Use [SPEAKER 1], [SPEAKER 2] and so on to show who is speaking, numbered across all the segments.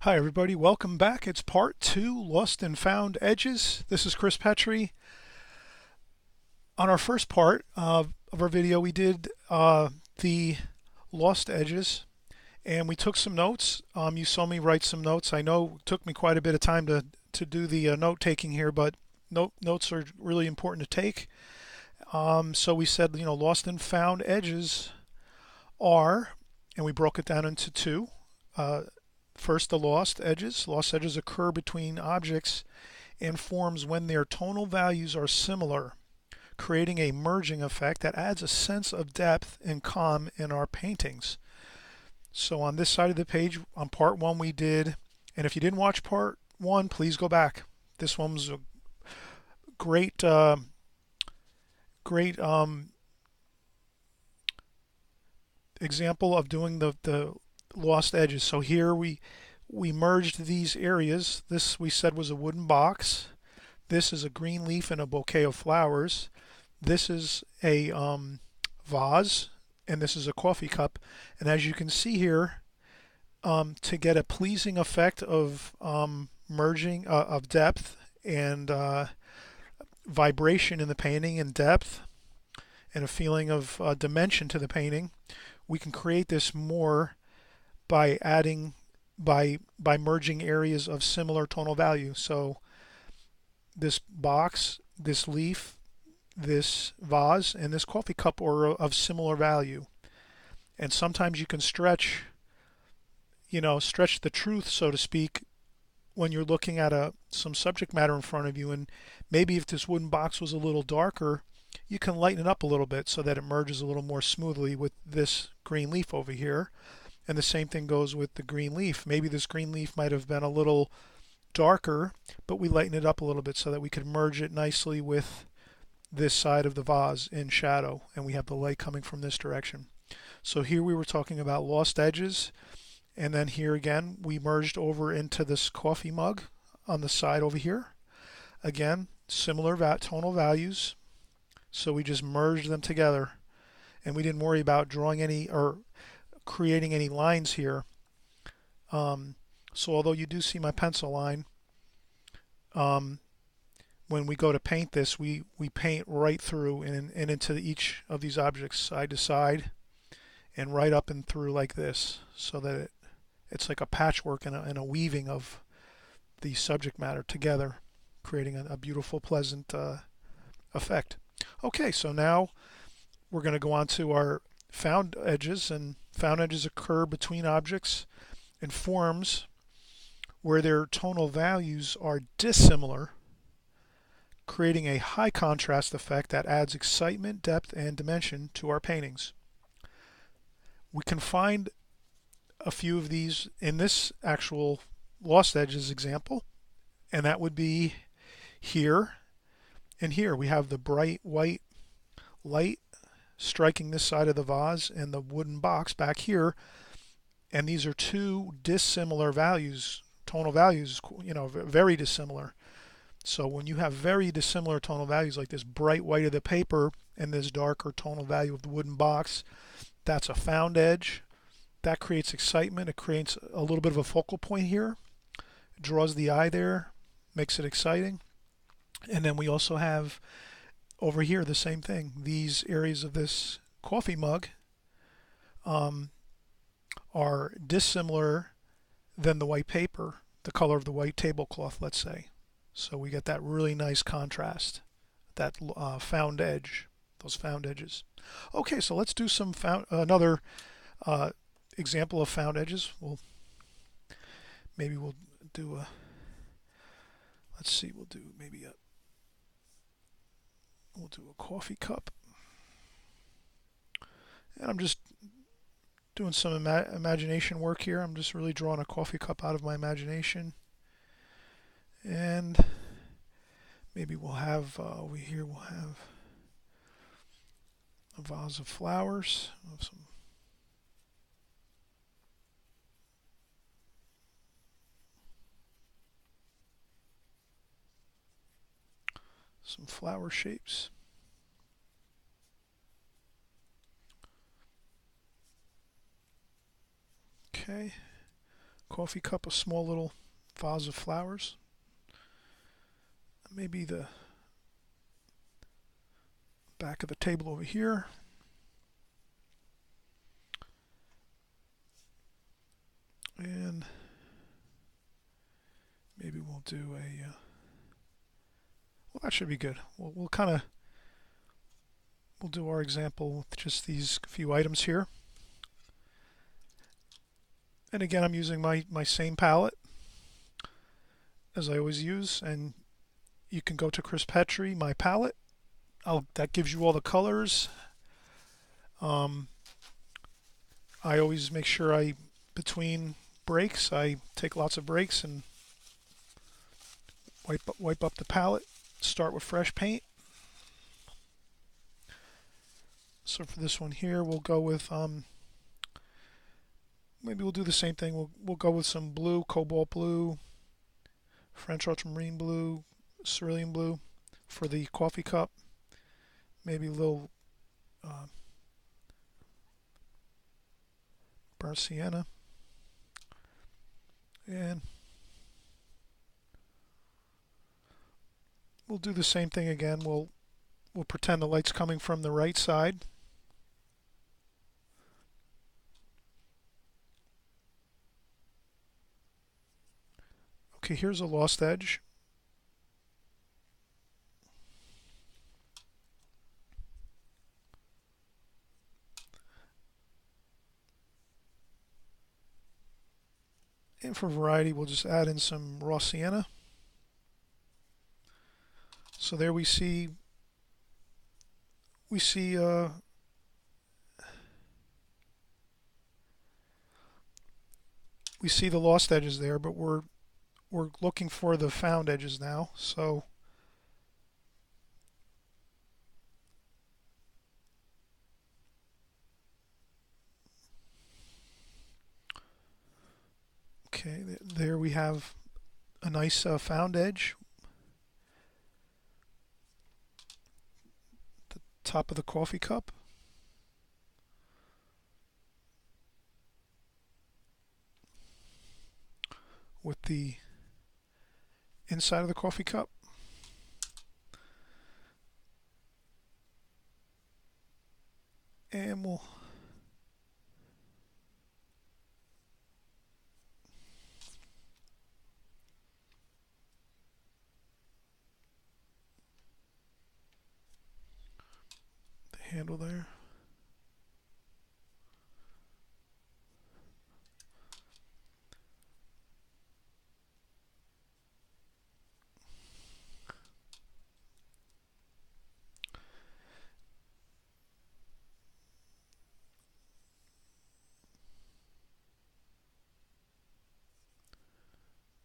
[SPEAKER 1] Hi everybody, welcome back. It's part 2, Lost and Found Edges. This is Chris Petri. On our first part of our video, we did the lost edges and we took some notes. You saw me write some notes. I know it took me quite a bit of time to do the note taking here, but notes are really important to take. So we said, lost and found edges are, and we broke it down into two. First, the lost edges. Lost edges occur between objects and forms when their tonal values are similar, creating a merging effect that adds a sense of depth and calm in our paintings. So on this side of the page, on part 1 we did, and if you didn't watch part 1, please go back. This one was a great example of doing the lost edges. So here we merged these areas. This we said was a wooden box. This is a green leaf and a bouquet of flowers. This is a vase, and this is a coffee cup. And as you can see here, to get a pleasing effect of merging of depth and vibration in the painting and depth and a feeling of dimension to the painting, we can create this more by adding by merging areas of similar tonal value. So this box, this leaf, this vase, and this coffee cup are of similar value. And sometimes you can stretch the truth, so to speak, when you're looking at some subject matter in front of you. And maybe if this wooden box was a little darker, you can lighten it up a little bit so that it merges a little more smoothly with this green leaf over here. And the same thing goes with the green leaf. Maybe this green leaf might have been a little darker, but we lighten it up a little bit so that we could merge it nicely with this side of the vase in shadow, and we have the light coming from this direction. So here we were talking about lost edges, and then here again we merged over into this coffee mug on the side over here. Again, similar tonal values, so we just merged them together, and we didn't worry about drawing any or creating any lines here. So although you do see my pencil line, when we go to paint this, we paint right through and into each of these objects, side to side and right up and through like this, so that it's like a patchwork and a weaving of the subject matter together, creating a beautiful, pleasant effect. Okay, so now we're going to go on to our found edges, and found edges occur between objects and forms where their tonal values are dissimilar, creating a high contrast effect that adds excitement, depth, and dimension to our paintings. We can find a few of these in this actual lost edges example, and that would be here and here. We have the bright white light striking this side of the vase and the wooden box back here, and these are two dissimilar values, tonal values, very dissimilar. So when you have very dissimilar tonal values like this bright white of the paper and this darker tonal value of the wooden box, that's a found edge. That creates excitement. It creates a little bit of a focal point here. It draws the eye there, makes it exciting. And then we also have over here the same thing. These areas of this coffee mug are dissimilar than the white paper, the color of the white tablecloth, let's say. So we get that really nice contrast, that found edge, those found edges. Okay, so let's do another example of found edges. Maybe we'll do a, let's see, we'll do a coffee cup. And I'm just doing some imagination work here. I'm just really drawing a coffee cup out of my imagination. And maybe we'll have, over here we'll have a vase of flowers, some flower shapes. Okay, coffee cup, a small little vase of flowers. Maybe the back of the table over here. And maybe we'll do a, well, that should be good. We'll kind of, we'll do our example with just these few items here. And again, I'm using my same palette as I always use, and you can go to Chris Petri, my palette. That gives you all the colors. I always make sure between breaks, I take lots of breaks and wipe up the palette. Start with fresh paint. So for this one here, we'll go with maybe we'll do the same thing. We'll go with some blue, cobalt blue, French ultramarine blue, cerulean blue for the coffee cup. Maybe a little burnt sienna, and we'll do the same thing again. We'll pretend the light's coming from the right side. Okay, here's a lost edge. And for variety, we'll just add in some raw sienna. So there we see the lost edges there, but we're looking for the found edges now. So okay, there we have a nice found edge. The top of the coffee cup. With the inside of the coffee cup. And we'll the handle there.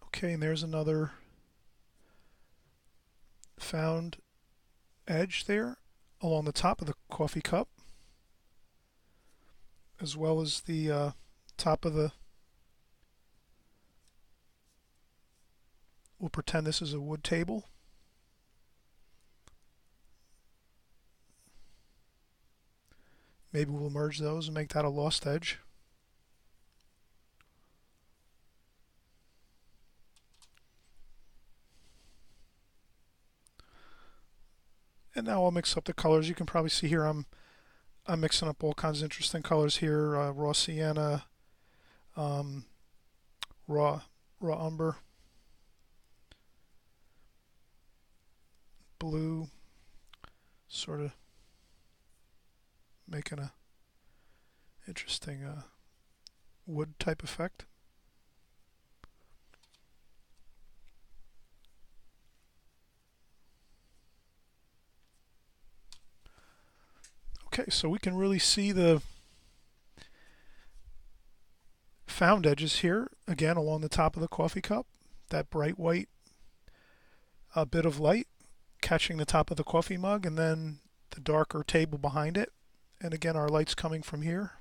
[SPEAKER 1] Okay, and there's another found edge there along the top of the coffee cup, as well as the top of the, we'll pretend this is a wood table. Maybe we'll merge those and make that a lost edge. And now I'll mix up the colors. You can probably see here I'm mixing up all kinds of interesting colors here. Raw sienna, raw umber, blue, sort of making a interesting wood type effect. Okay, so we can really see the found edges here, again along the top of the coffee cup, that bright white bit of light catching the top of the coffee mug, and then the darker table behind it. And again, our light's coming from here.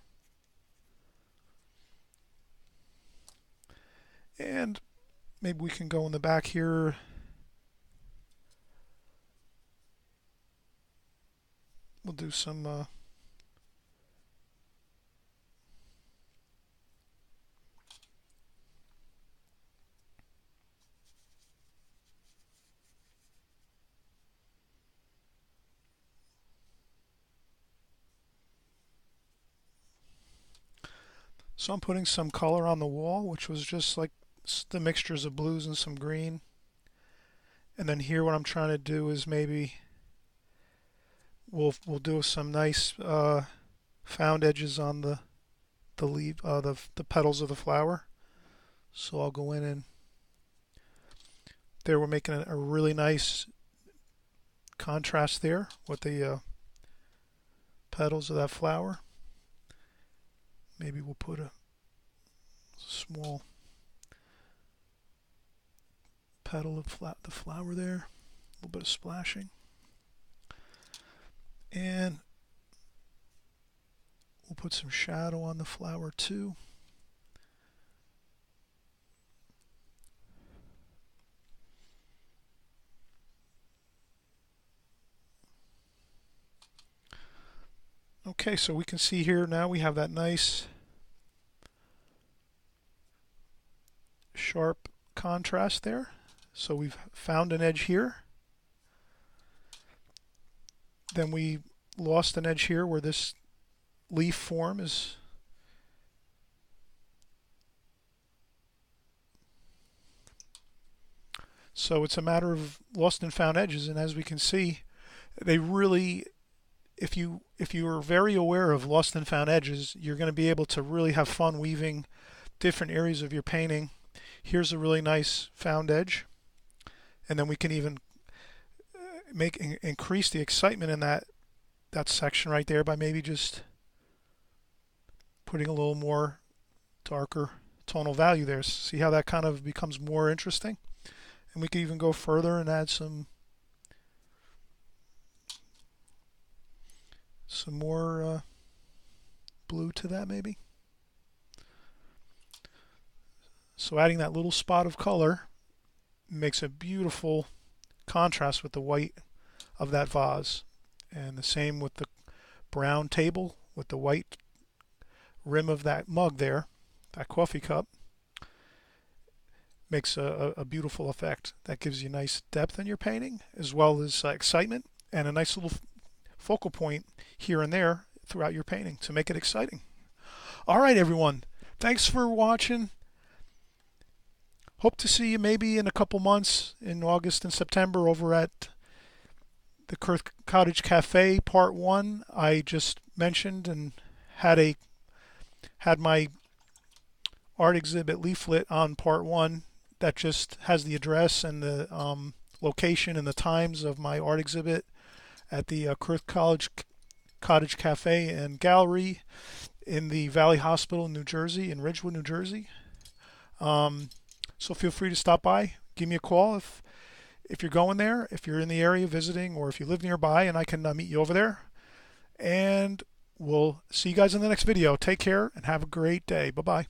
[SPEAKER 1] And maybe we can go in the back here. We'll do some So I'm putting some color on the wall, which was just like the mixtures of blues and some green. And then here what I'm trying to do is maybe we'll do some nice found edges on the leaf the petals of the flower. So I'll go in and there we're making a really nice contrast there with the petals of that flower. Maybe we'll put a small petal of the flower there, a little bit of splashing, and we'll put some shadow on the flower too. Okay, so we can see here now we have that nice sharp contrast there. So we've found an edge here. Then we lost an edge here where this leaf form is. So it's a matter of lost and found edges, and as we can see, they really, if you are very aware of lost and found edges, you're going to be able to really have fun weaving different areas of your painting. Here's a really nice found edge, and then we can even increase the excitement in that section right there by maybe just putting a little more darker tonal value there. See how that kind of becomes more interesting? And we can even go further and add some more blue to that maybe. So adding that little spot of color makes a beautiful contrast with the white of that vase. And the same with the brown table with the white rim of that mug there, that coffee cup. Makes a beautiful effect. That gives you nice depth in your painting, as well as excitement and a nice little focal point here and there throughout your painting to make it exciting. All right, everyone. Thanks for watching. Hope to see you maybe in a couple months in August and September over at the Cottage Cafe Part 1. I just mentioned and had my art exhibit leaflet on Part 1 that just has the address and the location and the times of my art exhibit at the Cottage Cafe and Gallery in the Valley Hospital in New Jersey, in Ridgewood, New Jersey. So feel free to stop by. Give me a call if you're going there, if you're in the area visiting, or if you live nearby, and I can meet you over there. And we'll see you guys in the next video. Take care and have a great day. Bye-bye.